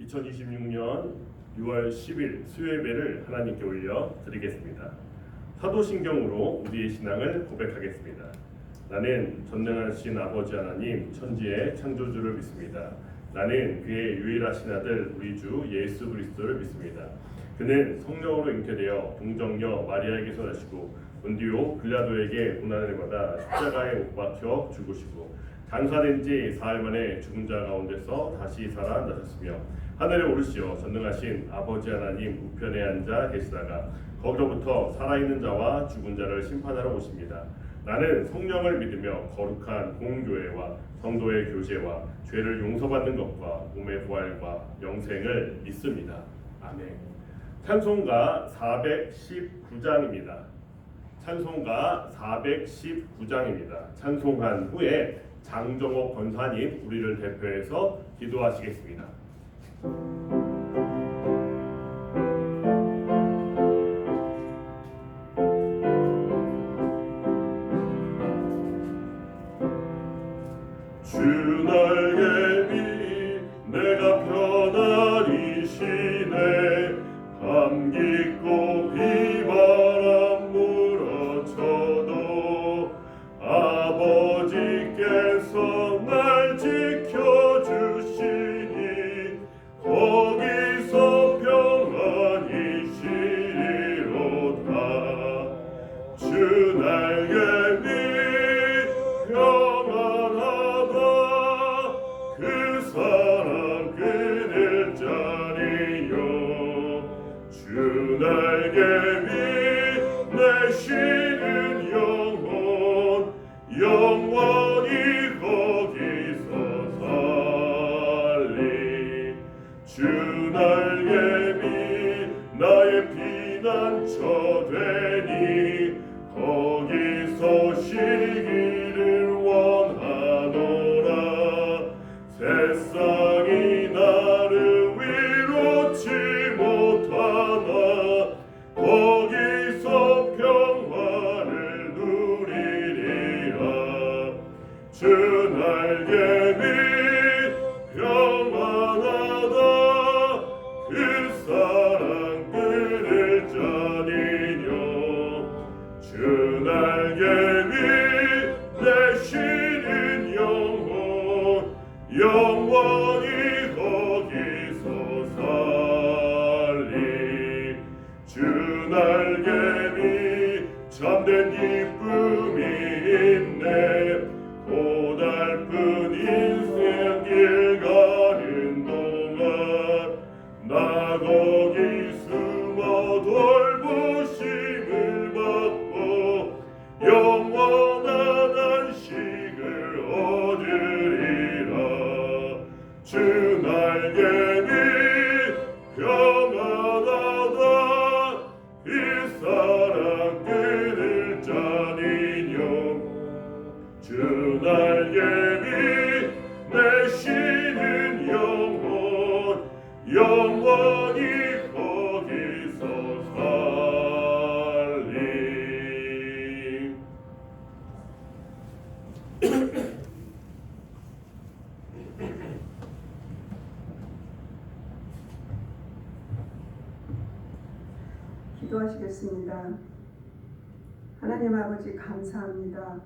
2026년 6월 10일 수요예배를 하나님께 올려 드리겠습니다. 사도신경으로 우리의 신앙을 고백하겠습니다. 나는 전능하신 아버지 하나님 천지의 창조주를 믿습니다. 나는 그의 유일하신 아들 우리 주 예수 그리스도를 믿습니다. 그는 성령으로 잉태되어 동정녀 마리아에게서 나시고 본디오 빌라도에게 고난을 받아 십자가에 못 박혀 죽으시고 장사된 지 사흘 만에 죽은 자 가운데서 다시 살아나셨으며 하늘에 오르시어 전능하신 아버지 하나님 우편에 앉아 계시다가 거기로부터 살아있는 자와 죽은 자를 심판하러 오십니다. 나는 성령을 믿으며 거룩한 공교회와 성도의 교제와 죄를 용서받는 것과 몸의 부활과 영생을 믿습니다. 아멘. 찬송가 419장입니다. 찬송가 419장입니다. 찬송한 후에 장정옥 권사님 우리를 대표해서 기도하시겠습니다. 주 날개 위 내가 편안히 쉬네 밤 깊고 비바람 물어쳐도 아버지께서 날 지켜주시니 거기서 평안히 쉬리로다. 주 날개 위 평안하다. 그 사랑 그늘 자리요. 주 날개 위 내 쉬는 영혼 영원히 거기서 살리. 주 날개 위 나의 피난처 되니 거기서 쉬기를 원하노라. 세상이 나를 위로치 못하나 거기서 평화를 누리리라. 주 날개 위 평안하다. 그 사랑 그늘 자니뇨. 주 날개 위 내 쉬는 영혼 영원히 거기서 살리. 주 날개 위 참된 기쁨이 있네. 고달픈 인생 길 가는 동안 나 거기 숨어 돌보심을 받고 영원한 안식을 얻으리라. 주 날개 위 평안하다. 이 사랑 그늘 자니뇨. 주 날개 위 내 쉬는 영혼 영원히 거기서 살리. 기도하시겠습니다. 하나님 아버지 감사합니다.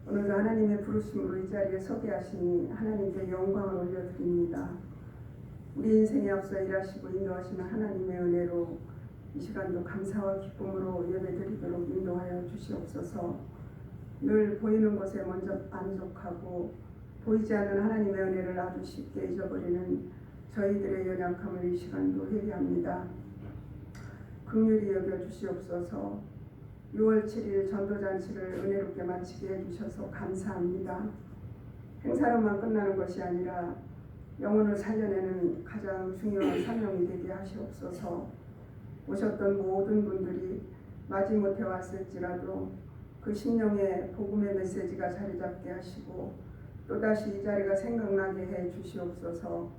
오늘도 하나님의 부르심으로 이 자리에 서게 하시니 하나님께 영광을 올려드립니다. 우리 인생에 앞서 일하시고 인도하시는 하나님의 은혜로 이 시간도 감사와 기쁨으로 예배드리도록 인도하여 주시옵소서. 늘 보이는 것에 먼저 만족하고 보이지 않는 하나님의 은혜를 아주 쉽게 잊어버리는 저희들의 연약함을 이 시간도 회개합니다. 긍휼히 여겨 주시옵소서. 6월 7일 전도잔치를 은혜롭게 마치게 해주셔서 감사합니다. 행사로만 끝나는 것이 아니라 영혼을 살려내는 가장 중요한 사명이 되게 하시옵소서. 오셨던 모든 분들이 마지못해 왔을지라도 그 심령의 복음의 메시지가 자리 잡게 하시고 또다시 이 자리가 생각나게 해 주시옵소서.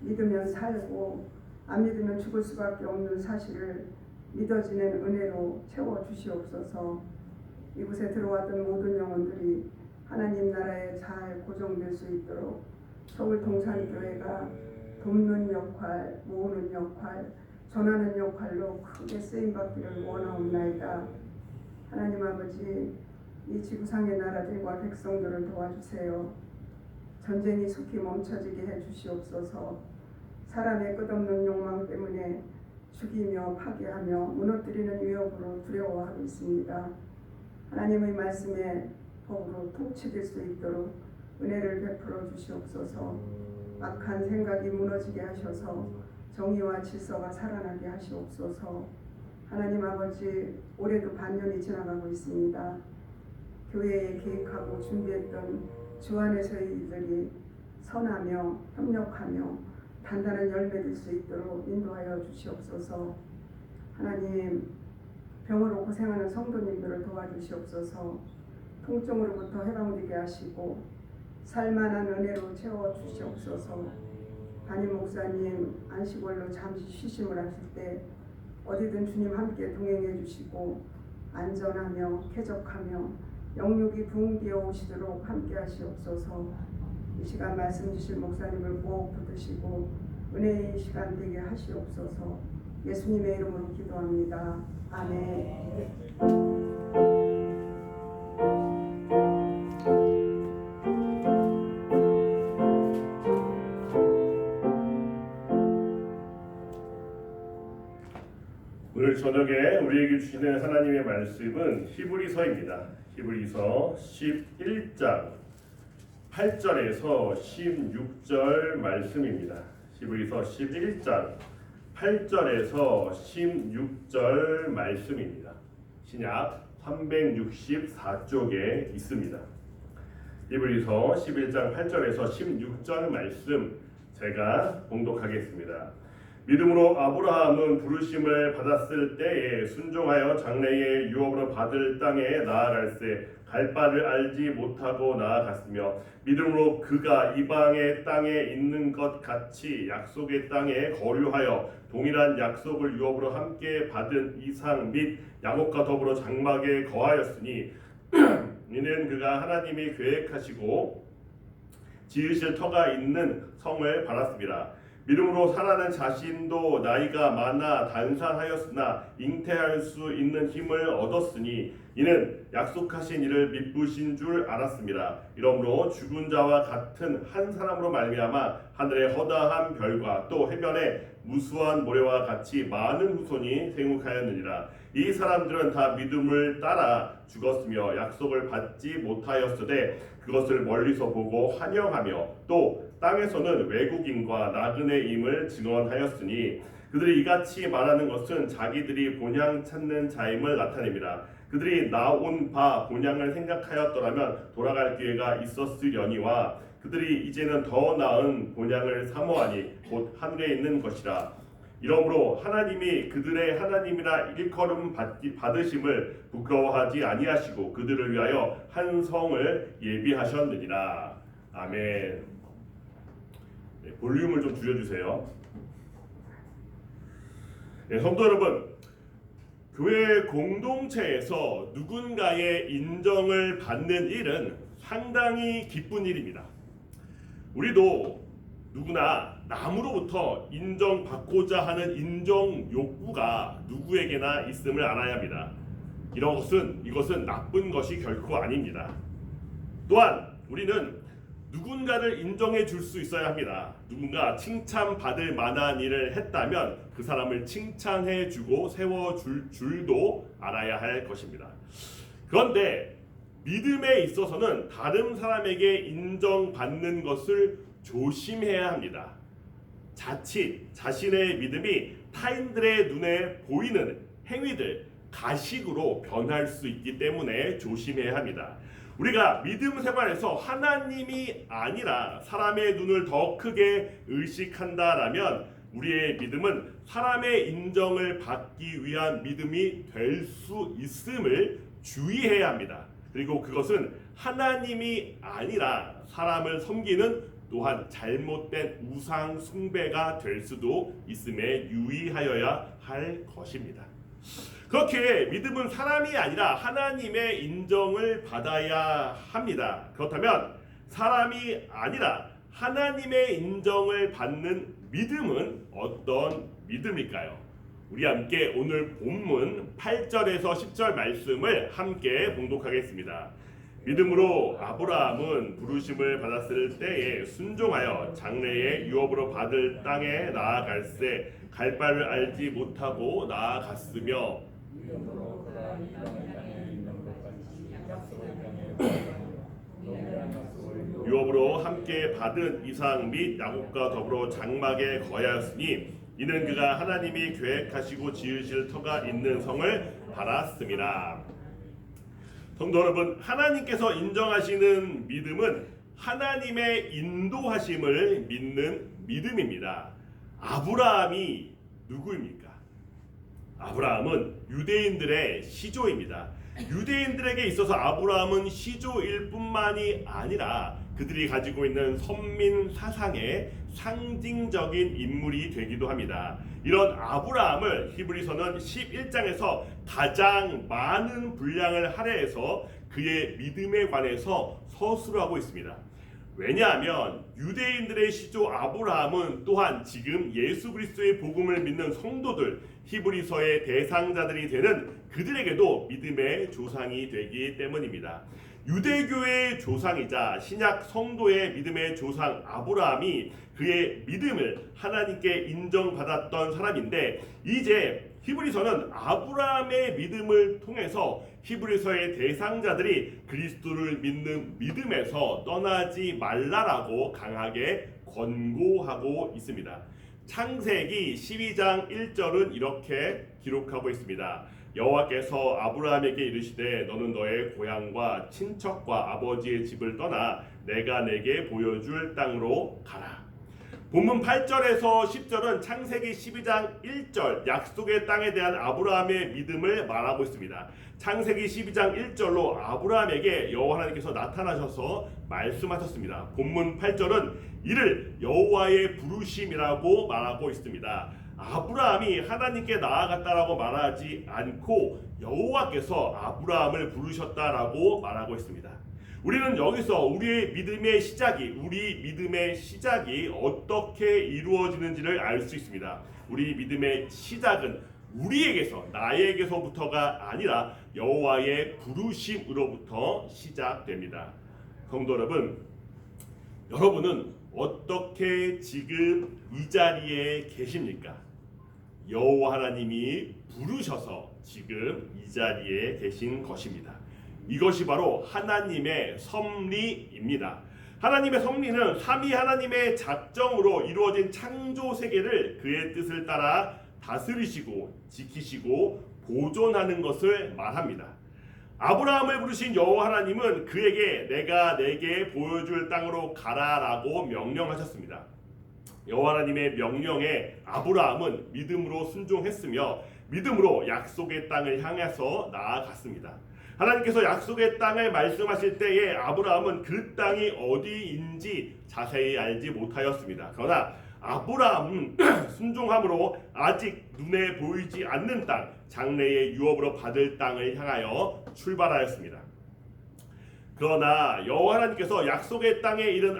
믿으면 살고 안 믿으면 죽을 수밖에 없는 사실을 믿어지는 은혜로 채워주시옵소서. 이곳에 들어왔던 모든 영혼들이 하나님 나라에 잘 고정될 수 있도록 서울 동산교회가 돕는 역할, 모으는 역할, 전하는 역할로 크게 쓰임받기를 원하옵나이다. 하나님 아버지, 이 지구상의 나라들과 백성들을 도와주세요. 전쟁이 속히 멈춰지게 해주시옵소서. 사람의 끝없는 욕망 때문에 죽이며 파괴하며 무너뜨리는 위협으로 두려워하고 있습니다. 하나님의 말씀에 법으로 통치될 수 있도록 은혜를 베풀어 주시옵소서. 악한 생각이 무너지게 하셔서 정의와 질서가 살아나게 하시옵소서. 하나님 아버지, 올해도 반년이 지나가고 있습니다. 교회에 계획하고 준비했던 주 안에서의 일들이 선하며 협력하며 단단한 열매될 수 있도록 인도하여 주시옵소서. 하나님, 병으로 고생하는 성도님들을 도와주시옵소서. 통증으로부터 해방되게 하시고 살만한 은혜로 채워주시옵소서. 담임 목사님 안식월로 잠시 쉬심을 하실 때 어디든 주님 함께 동행해 주시고 안전하며 쾌적하며 영육이 붕괴어 오시도록 함께 하시옵소서. 이 시간 말씀 주실 목사님을 꼭 붙드시고 은혜의 시간 되게 하시옵소서. 예수님의 이름으로 기도합니다. 아멘. 오늘 저녁에 우리에게 주시는 하나님의 말씀은 히브리서입니다. 히브리서 11장 8절에서 16절 말씀입니다. 히브리서 11장 8절에서 16절 말씀입니다. 신약 364쪽에 있습니다. 히브리서 11장 8절에서 16절 말씀 제가 봉독하겠습니다. 믿음으로 아브라함은 부르심을 받았을 때에 순종하여 장래의 유업으로 받을 땅에 나아갈새 갈 바를 알지 못하고 나아갔으며 믿음으로 그가 이방의 땅에 있는 것 같이 약속의 땅에 거류하여 동일한 약속을 유업으로 함께 받은 이상 및 야곱과 더불어 장막에 거하였으니 이는 그가 하나님이 계획하시고 지으실 터가 있는 성을 바랐습니다. 믿음으로 사라는 자신도 나이가 많아 단산하였으나 잉태할 수 있는 힘을 얻었으니 이는 약속하신 이를 미쁘신 줄 알았습니다. 이러므로 죽은 자와 같은 한 사람으로 말미암아 하늘의 허다한 별과 또 해변의 무수한 모래와 같이 많은 후손이 생육하였느니라. 이 사람들은 다 믿음을 따라 죽었으며 약속을 받지 못하였으되 그것을 멀리서 보고 환영하며 또 땅에서는 외국인과 나그네임을 증언하였으니 그들이 이같이 말하는 것은 자기들이 본향 찾는 자임을 나타냅니다. 그들이 나온 바 본향을 생각하였더라면 돌아갈 기회가 있었으려니와 그들이 이제는 더 나은 본향을 사모하니 곧 하늘에 있는 것이라. 이러므로 하나님이 그들의 하나님이라 일컬음 받으심을 부끄러워하지 아니하시고 그들을 위하여 한 성을 예비하셨느니라. 아멘. 네, 볼륨을 좀 줄여주세요. 네, 성도 여러분, 교회 공동체에서 누군가의 인정을 받는 일은 상당히 기쁜 일입니다. 우리도 누구나 남으로부터 인정받고자 하는 인정 욕구가 누구에게나 있음을 알아야 합니다. 이것은 나쁜 것이 결코 아닙니다. 또한 우리는 누군가를 인정해 줄 수 있어야 합니다. 누군가 칭찬받을 만한 일을 했다면 그 사람을 칭찬해 주고 세워줄 줄도 알아야 할 것입니다. 그런데 믿음에 있어서는 다른 사람에게 인정받는 것을 조심해야 합니다. 자칫 자신의 믿음이 타인들의 눈에 보이는 행위들, 가식으로 변할 수 있기 때문에 조심해야 합니다. 우리가 믿음 생활에서 하나님이 아니라 사람의 눈을 더 크게 의식한다라면 우리의 믿음은 사람의 인정을 받기 위한 믿음이 될 수 있음을 주의해야 합니다. 그리고 그것은 하나님이 아니라 사람을 섬기는 또한 잘못된 우상 숭배가 될 수도 있음에 유의하여야 할 것입니다. 그렇게 믿음은 사람이 아니라 하나님의 인정을 받아야 합니다. 그렇다면 사람이 아니라 하나님의 인정을 받는 믿음은 어떤 믿음일까요? 우리 함께 오늘 본문 8절에서 10절 말씀을 함께 봉독하겠습니다. 믿음으로 아브라함은 부르심을 받았을 때에 순종하여 장래의 유업으로 받을 땅에 나아갈새 갈 바를 알지 못하고 나아갔으며 유업으로 함께 받은 이삭 및 야곱과 더불어 장막에 거하였으니 이는 그가 하나님이 계획하시고 지으실 터가 있는 성을 받았습니다. 성도 여러분, 하나님께서 인정하시는 믿음은 하나님의 인도하심을 믿는 믿음입니다. 아브라함이 누구입니까? 아브라함은 유대인들의 시조입니다. 유대인들에게 있어서 아브라함은 시조일 뿐만이 아니라 그들이 가지고 있는 선민 사상의 상징적인 인물이 되기도 합니다. 이런 아브라함을 히브리서는 11장에서 가장 많은 분량을 할애해서 그의 믿음에 관해서 서술하고 있습니다. 왜냐하면 유대인들의 시조 아브라함은 또한 지금 예수 그리스도의 복음을 믿는 성도들, 히브리서의 대상자들이 되는 그들에게도 믿음의 조상이 되기 때문입니다. 유대교의 조상이자 신약 성도의 믿음의 조상 아브라함이 그의 믿음을 하나님께 인정받았던 사람인데, 이제 히브리서는 아브라함의 믿음을 통해서 히브리서의 대상자들이 그리스도를 믿는 믿음에서 떠나지 말라라고 강하게 권고하고 있습니다. 창세기 12장 1절은 이렇게 기록하고 있습니다. 여호와께서 아브라함에게 이르시되 너는 너의 고향과 친척과 아버지의 집을 떠나 내가 내게 보여줄 땅으로 가라. 본문 8절에서 10절은 창세기 12장 1절 약속의 땅에 대한 아브라함의 믿음을 말하고 있습니다. 창세기 12장 1절로 아브라함에게 여호와 하나님께서 나타나셔서 말씀하셨습니다. 본문 8절은 이를 여호와의 부르심이라고 말하고 있습니다. 아브라함이 하나님께 나아갔다라고 말하지 않고 여호와께서 아브라함을 부르셨다라고 말하고 있습니다. 우리는 여기서 우리 믿음의 시작이 어떻게 이루어지는지를 알 수 있습니다. 우리 믿음의 시작은 우리에게서, 나에게서부터가 아니라 여호와의 부르심으로부터 시작됩니다. 성도 여러분, 여러분은 어떻게 지금 이 자리에 계십니까? 여호와 하나님이 부르셔서 지금 이 자리에 계신 것입니다. 이것이 바로 하나님의 섭리입니다. 하나님의 섭리는 삼위 하나님의 작정으로 이루어진 창조 세계를 그의 뜻을 따라 다스리시고 지키시고 보존하는 것을 말합니다. 아브라함을 부르신 여호와 하나님은 그에게 내가 내게 보여줄 땅으로 가라라고 명령하셨습니다. 여호와 하나님의 명령에 아브라함은 믿음으로 순종했으며 믿음으로 약속의 땅을 향해서 나아갔습니다. 하나님께서 약속의 땅을 말씀하실 때에 아브라함은 그 땅이 어디인지 자세히 알지 못하였습니다. 그러나 아브라함은 순종함으로 아직 눈에 보이지 않는 땅, 장래의 유업으로 받을 땅을 향하여 출발하였습니다. 그러나 여호와 하나님께서 약속의 땅에 이른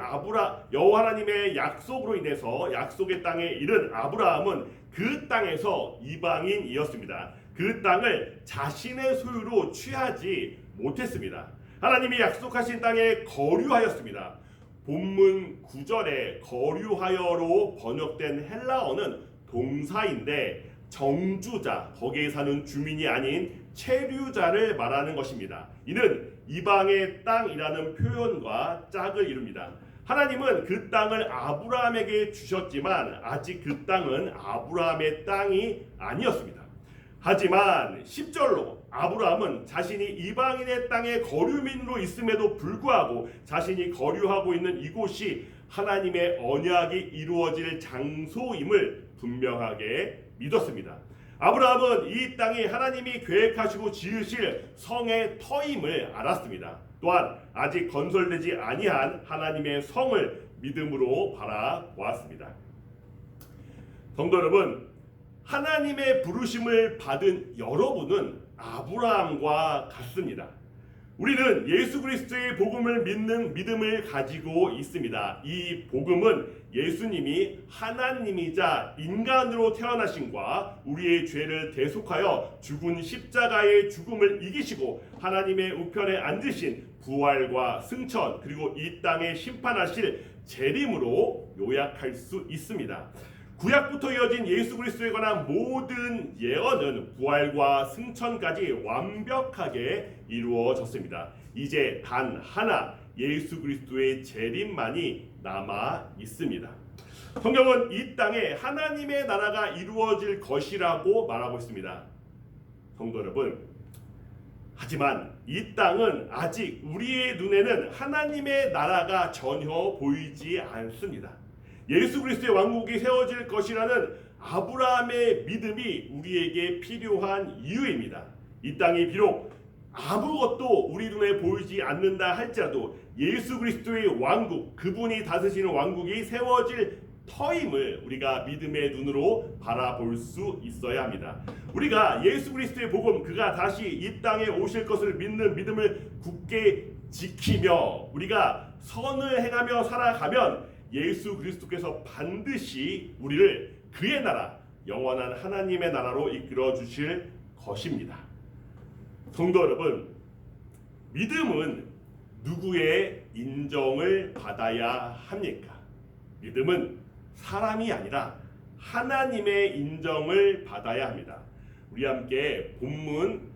여호와 하나님의 약속으로 인해서 약속의 땅에 이른 아브라함은 그 땅에서 이방인이었습니다. 그 땅을 자신의 소유로 취하지 못했습니다. 하나님이 약속하신 땅에 거류하였습니다. 본문 9절에 거류하여로 번역된 헬라어는 동사인데 정주자, 거기에 사는 주민이 아닌 체류자를 말하는 것입니다. 이는 이방의 땅이라는 표현과 짝을 이룹니다. 하나님은 그 땅을 아브라함에게 주셨지만 아직 그 땅은 아브라함의 땅이 아니었습니다. 하지만 10절로 아브라함은 자신이 이방인의 땅의 거류민으로 있음에도 불구하고 자신이 거류하고 있는 이곳이 하나님의 언약이 이루어질 장소임을 분명하게 믿었습니다. 아브라함은 이 땅이 하나님이 계획하시고 지으실 성의 터임을 알았습니다. 또한 아직 건설되지 아니한 하나님의 성을 믿음으로 바라보았습니다. 성도 여러분, 하나님의 부르심을 받은 여러분은 아브라함과 같습니다. 우리는 예수 그리스도의 복음을 믿는 믿음을 가지고 있습니다. 이 복음은 예수님이 하나님이자 인간으로 태어나심과 우리의 죄를 대속하여 죽은 십자가의 죽음을 이기시고 하나님의 우편에 앉으신 부활과 승천 그리고 이 땅에 심판하실 재림으로 요약할 수 있습니다. 구약부터 이어진 예수 그리스도에 관한 모든 예언은 부활과 승천까지 완벽하게 이루어졌습니다. 이제 단 하나 예수 그리스도의 재림만이 남아 있습니다. 성경은 이 땅에 하나님의 나라가 이루어질 것이라고 말하고 있습니다. 성도 여러분, 하지만 이 땅은 아직 우리의 눈에는 하나님의 나라가 전혀 보이지 않습니다. 예수 그리스도의 왕국이 세워질 것이라는 아브라함의 믿음이 우리에게 필요한 이유입니다. 이 땅이 비록 아무것도 우리 눈에 보이지 않는다 할지라도 예수 그리스도의 왕국, 그분이 다스리는 왕국이 세워질 터임을 우리가 믿음의 눈으로 바라볼 수 있어야 합니다. 우리가 예수 그리스도의 복음, 그가 다시 이 땅에 오실 것을 믿는 믿음을 굳게 지키며 우리가 선을 행하며 살아가면 예수 그리스도께서 반드시 우리를 그의 나라, 영원한 하나님의 나라로 이끌어 주실 것입니다. 성도 여러분, 믿음은 누구의 인정을 받아야 합니까? 믿음은 사람이 아니라 하나님의 인정을 받아야 합니다. 우리 함께 본문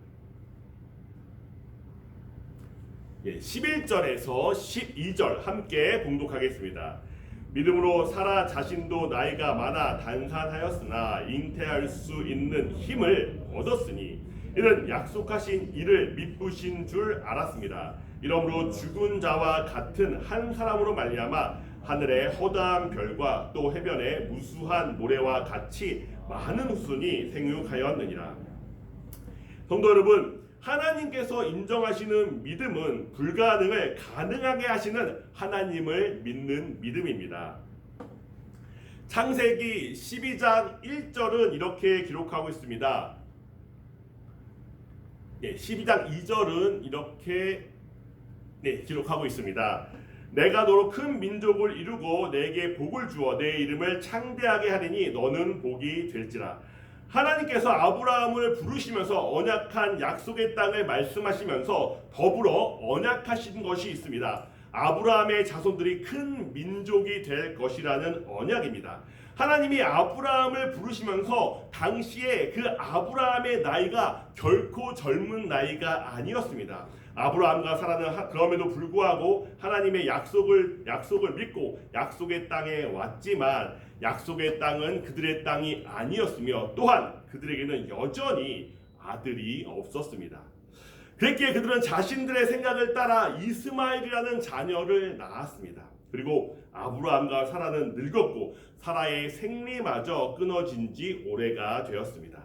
11절에서 12절 함께 봉독하겠습니다. 믿음으로 사라 자신도 나이가 많아 단산하였으나 잉태할 수 있는 힘을 얻었으니 이는 약속하신 이를 믿으신 줄 알았습니다. 이러므로 죽은 자와 같은 한 사람으로 말미암아 하늘의 허다한 별과 또 해변의 무수한 모래와 같이 많은 후손이 생육하였느니라. 성도 여러분, 하나님께서 인정하시는 믿음은 불가능을 가능하게 하시는 하나님을 믿는 믿음입니다. 창세기 12장 1절은 이렇게 기록하고 있습니다. 12장 2절은 이렇게 기록하고 있습니다. 내가 너로 큰 민족을 이루고 내게 복을 주어 내 이름을 창대하게 하리니 너는 복이 될지라. 하나님께서 아브라함을 부르시면서 언약한 약속의 땅을 말씀하시면서 더불어 언약하신 것이 있습니다. 아브라함의 자손들이 큰 민족이 될 것이라는 언약입니다. 하나님이 아브라함을 부르시면서 당시에 그 아브라함의 나이가 결코 젊은 나이가 아니었습니다. 아브라함과 사라는 그럼에도 불구하고 하나님의 약속을 믿고 약속의 땅에 왔지만 약속의 땅은 그들의 땅이 아니었으며 또한 그들에게는 여전히 아들이 없었습니다. 그랬기에 그들은 자신들의 생각을 따라 이스마엘이라는 자녀를 낳았습니다. 그리고 아브라함과 사라는 늙었고 사라의 생리마저 끊어진 지 오래가 되었습니다.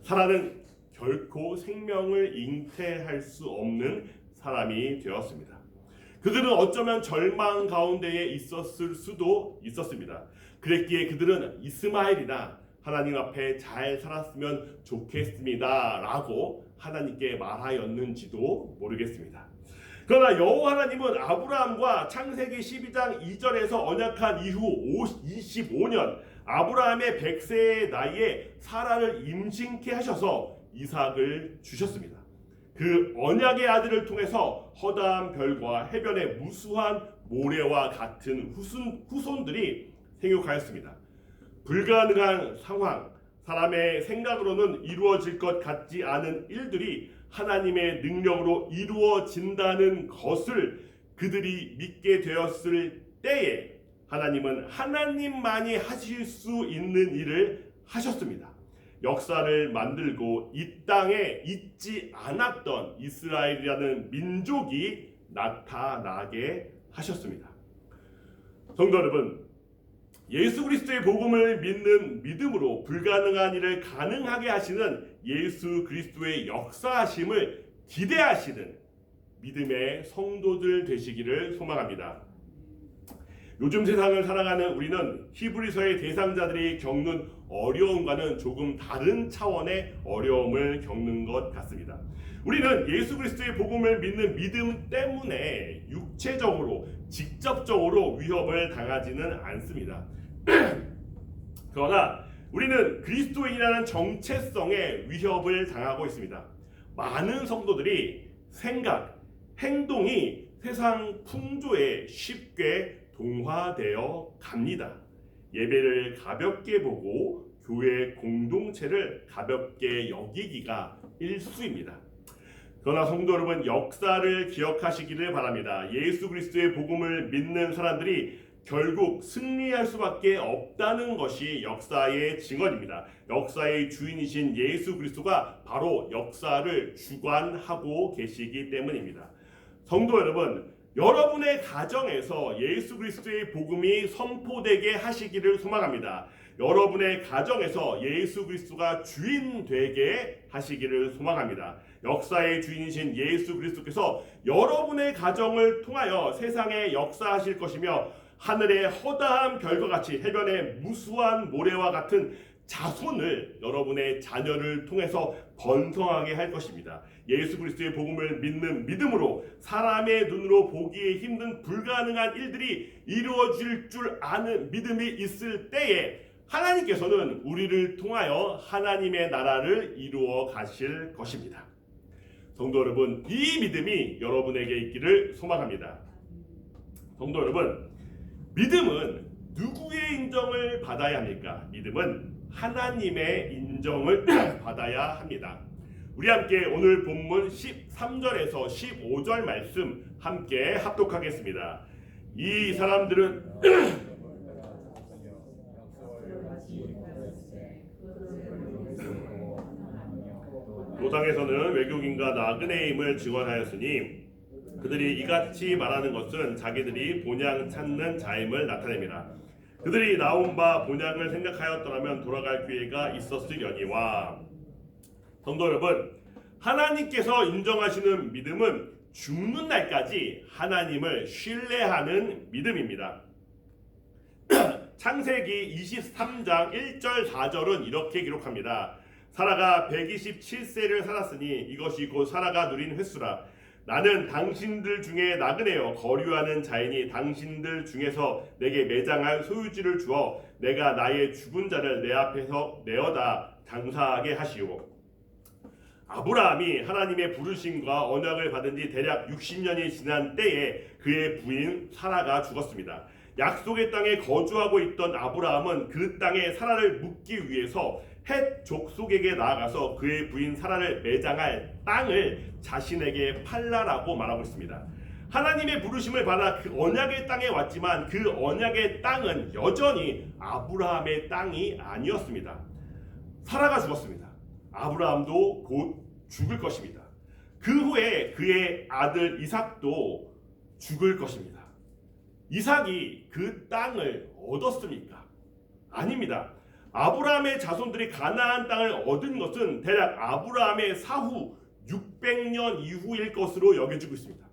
사라는 결코 생명을 잉태할 수 없는 사람이 되었습니다. 그들은 어쩌면 절망 가운데에 있었을 수도 있었습니다. 그랬기에 그들은 이스마엘이나 하나님 앞에 잘 살았으면 좋겠습니다 라고 하나님께 말하였는지도 모르겠습니다. 그러나 여호와 하나님은 아브라함과 창세기 12장 2절에서 언약한 이후 25년 아브라함의 100세의 나이에 사라를 임신케 하셔서 이삭을 주셨습니다. 그 언약의 아들을 통해서 허다한 별과 해변의 무수한 모래와 같은 후손들이 생육하였습니다. 불가능한 상황, 사람의 생각으로는 이루어질 것 같지 않은 일들이 하나님의 능력으로 이루어진다는 것을 그들이 믿게 되었을 때에 하나님은 하나님만이 하실 수 있는 일을 하셨습니다. 역사를 만들고 이 땅에 있지 않았던 이스라엘이라는 민족이 나타나게 하셨습니다. 성도 여러분, 예수 그리스도의 복음을 믿는 믿음으로 불가능한 일을 가능하게 하시는 예수 그리스도의 역사하심을 기대하시는 믿음의 성도들 되시기를 소망합니다. 요즘 세상을 살아가는 우리는 히브리서의 대상자들이 겪는 어려움과는 조금 다른 차원의 어려움을 겪는 것 같습니다. 우리는 예수 그리스도의 복음을 믿는 믿음 때문에 육체적으로 직접적으로 위협을 당하지는 않습니다. 그러나 우리는 그리스도인이라는 정체성에 위협을 당하고 있습니다. 많은 성도들이 생각, 행동이 세상 풍조에 쉽게 동화되어 갑니다. 예배를 가볍게 보고 교회 공동체를 가볍게 여기기가 일수입니다. 그러나 성도 여러분, 역사를 기억하시기를 바랍니다. 예수 그리스도의 복음을 믿는 사람들이 결국 승리할 수밖에 없다는 것이 역사의 증언입니다. 역사의 주인이신 예수 그리스도가 바로 역사를 주관하고 계시기 때문입니다. 성도 여러분, 여러분의 가정에서 예수 그리스도의 복음이 선포되게 하시기를 소망합니다. 여러분의 가정에서 예수 그리스도가 주인 되게 하시기를 소망합니다. 역사의 주인이신 예수 그리스도께서 여러분의 가정을 통하여 세상에 역사하실 것이며 하늘의 허다한 별과 같이 해변의 무수한 모래와 같은 자손을 여러분의 자녀를 통해서 번성하게 할 것입니다. 예수 그리스도의 복음을 믿는 믿음으로 사람의 눈으로 보기에 힘든 불가능한 일들이 이루어질 줄 아는 믿음이 있을 때에 하나님께서는 우리를 통하여 하나님의 나라를 이루어 가실 것입니다. 성도 여러분, 이 믿음이 여러분에게 있기를 소망합니다. 성도 여러분, 믿음은 누구의 인정을 받아야 합니까? 믿음은 하나님의 인정을 받아야 합니다. 우리 함께 오늘 본문 13절에서 15절 말씀 함께 합독하겠습니다. 이 사람들은 도당에서는 외국인과 나그네의 힘을 증언하였으니 그들이 이같이 말하는 것은 자기들이 본향 찾는 자임을 나타냅니다. 그들이 나온 바 본향을 생각하였더라면 돌아갈 기회가 있었으려니와. 성도 여러분, 하나님께서 인정하시는 믿음은 죽는 날까지 하나님을 신뢰하는 믿음입니다. 창세기 23장 1절 4절은 이렇게 기록합니다. 사라가 127세를 살았으니 이것이 곧 사라가 누린 횟수라. 나는 당신들 중에 나그네여 거류하는 자이니 당신들 중에서 내게 매장할 소유지를 주어 내가 나의 죽은 자를 내 앞에서 내어다 장사하게 하시오. 아브라함이 하나님의 부르심과 언약을 받은 지 대략 60년이 지난 때에 그의 부인 사라가 죽었습니다. 약속의 땅에 거주하고 있던 아브라함은 그 땅에 사라를 묻기 위해서 헷 족속에게 나아가서 그의 부인 사라를 매장할 땅을 자신에게 팔라라고 말하고 있습니다. 하나님의 부르심을 받아 그 언약의 땅에 왔지만 그 언약의 땅은 여전히 아브라함의 땅이 아니었습니다. 사라가 죽었습니다. 아브라함도 곧 죽을 것입니다. 그 후에 그의 아들 이삭도 죽을 것입니다. 이삭이 그 땅을 얻었습니까? 아닙니다. 아브라함의 자손들이 가나안 땅을 얻은 것은 대략 아브라함의 사후 600년 이후일 것으로 여겨지고 있습니다.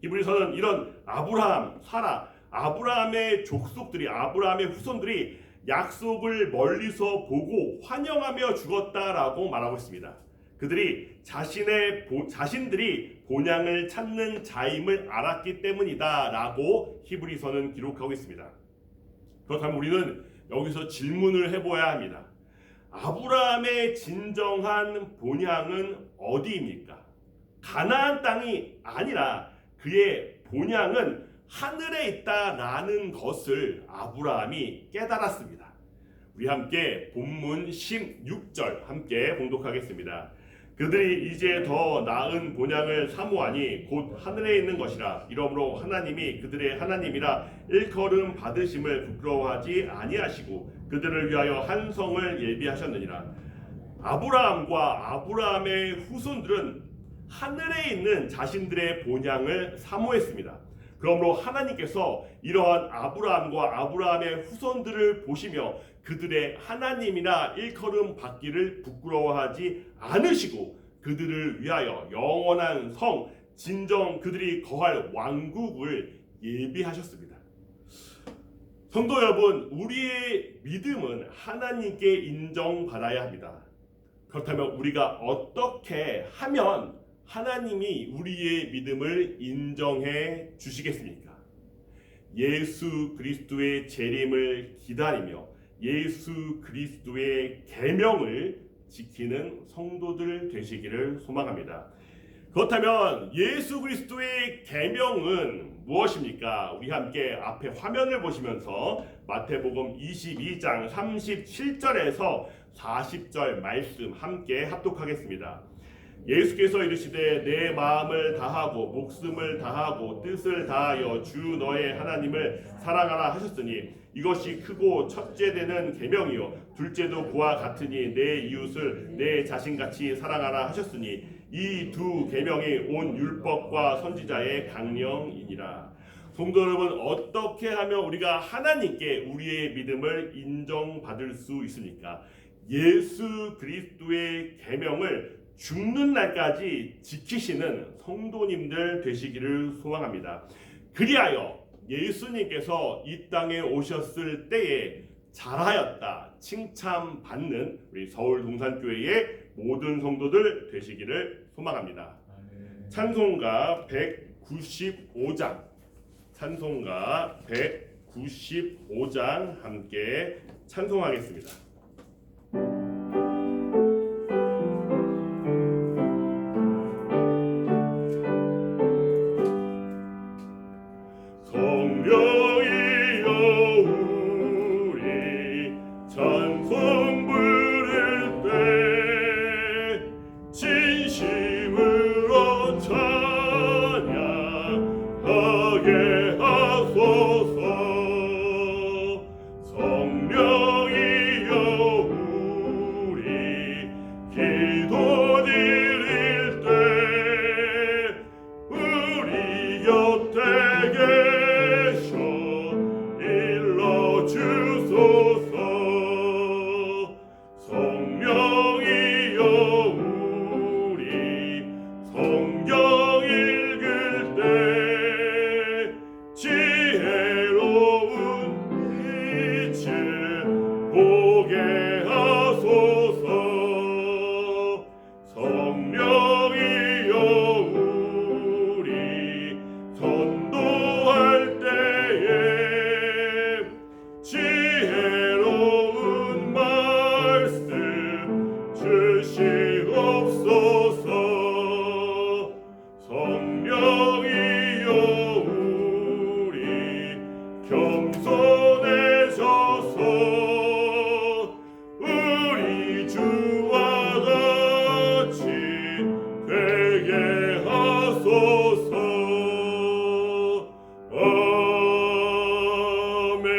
히브리서는 이런 아브라함, 사라, 아브라함의 족속들이, 아브라함의 후손들이 약속을 멀리서 보고 환영하며 죽었다라고 말하고 있습니다. 그들이 자신들이 본향을 찾는 자임을 알았기 때문이다라고 히브리서는 기록하고 있습니다. 그렇다면 우리는 여기서 질문을 해봐야 합니다. 아브라함의 진정한 본향은 어디입니까? 가나안 땅이 아니라 그의 본향은 하늘에 있다라는 것을 아브라함이 깨달았습니다. 우리 함께 본문 16절 함께 봉독하겠습니다. 그들이 이제 더 나은 본향을 사모하니 곧 하늘에 있는 것이라. 이러므로 하나님이 그들의 하나님이라 일컬음 받으심을 부끄러워하지 아니하시고 그들을 위하여 한 성을 예비하셨느니라. 아브라함과 아브라함의 후손들은 하늘에 있는 자신들의 본향을 사모했습니다. 그러므로 하나님께서 이러한 아브라함과 아브라함의 후손들을 보시며 그들의 하나님이나 일컬음 받기를 부끄러워하지 않으시고 그들을 위하여 영원한 성, 진정 그들이 거할 왕국을 예비하셨습니다. 성도 여러분, 우리의 믿음은 하나님께 인정받아야 합니다. 그렇다면 우리가 어떻게 하면 하나님이 우리의 믿음을 인정해 주시겠습니까? 예수 그리스도의 재림을 기다리며 예수 그리스도의 계명을 지키는 성도들 되시기를 소망합니다. 그렇다면 예수 그리스도의 계명은 무엇입니까? 우리 함께 앞에 화면을 보시면서 마태복음 22장 37절에서 40절 말씀 함께 합독하겠습니다. 예수께서 이르시되 내 마음을 다하고 목숨을 다하고 뜻을 다하여 주 너의 하나님을 사랑하라 하셨으니 이것이 크고 첫째 되는 계명이요 둘째도 그와 같으니 내 이웃을 내 자신같이 사랑하라 하셨으니 이 두 계명이 온 율법과 선지자의 강령이니라. 성도 여러분, 어떻게 하면 우리가 하나님께 우리의 믿음을 인정받을 수 있습니까? 예수 그리스도의 계명을 죽는 날까지 지키시는 성도님들 되시기를 소망합니다. 그리하여 예수님께서 이 땅에 오셨을 때에 잘하였다 칭찬받는 우리 서울 동산교회의 모든 성도들 되시기를 소망합니다. 찬송가 195장 찬송가 195장 함께 찬송하겠습니다. 성령이여 우리 찬송 부를 때 진심으로 찬양하게 하소서. 성령이여 우리 기도 드릴 때 우리 곁에 계셔 일러주소서. 성령이여 우리 성경 읽을 때 지혜로운 빛을 보게 하소서. 성령이여 우리 전도할 때에 지혜로운 말씀 주시옵소서. 성령이여 우리 겸손해져서 우리 주와 같이 되게 하소서. 아멘.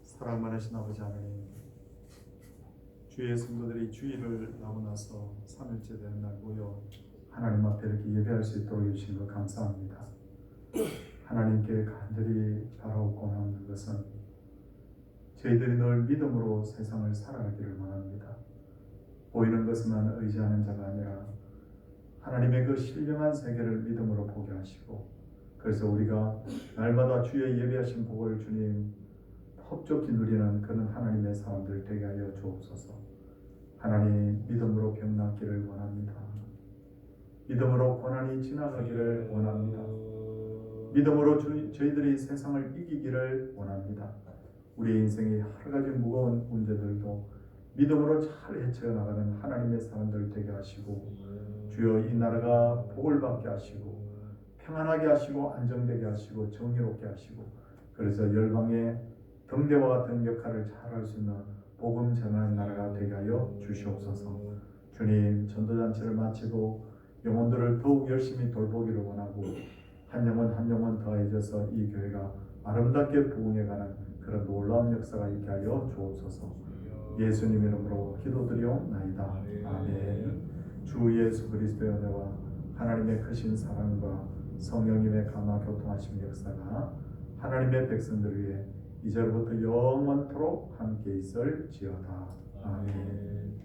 사랑 많으신 아버지 하나님, 주의 성도들이 주일을 나고 나서 3일째 되는 날 모여 하나님 앞에 이렇게 예배할 수 있도록 해주신 것 감사합니다. 하나님께 간절히 바라옵고 하는 것은 저희들이 늘 믿음으로 세상을 살아가기를 원합니다. 보이는 것만 의지하는 자가 아니라 하나님의 그 신령한 세계를 믿음으로 보게 하시고, 그래서 우리가 날마다 주의 예배하신 복을 주님 헛좁히 누리는 그런 하나님의 사람들 되게 하여 주옵소서. 하나님, 믿음으로 병 낫기를 원합니다. 믿음으로 고난이 지나가기를 원합니다. 믿음으로 저희들이 세상을 이기기를 원합니다. 우리 인생의 여러 가지 무거운 문제들도 믿음으로 잘 헤쳐나가는 하나님의 사람들 되게 하시고, 주여 이 나라가 복을 받게 하시고 평안하게 하시고 안정되게 하시고 정의롭게 하시고, 그래서 열방의 경대와 같은 역할을 잘할 수 있는 복음 전하는 나라가 되게 하여 주시옵소서. 주님, 전도잔치를 마치고 영혼들을 더욱 열심히 돌보기를 원하고 한 영혼 한 영혼 더해져서 이 교회가 아름답게 부흥해가는 그런 놀라운 역사가 있게 하여 주옵소서. 예수님 이름으로 기도드리옵나이다. 아멘. 주 예수 그리스도의 은혜와 하나님의 크신 사랑과 성령님의 감화 교통하심 역사가 하나님의 백성들 위해 이제부터 영원토록 함께 있을지어다. 아멘.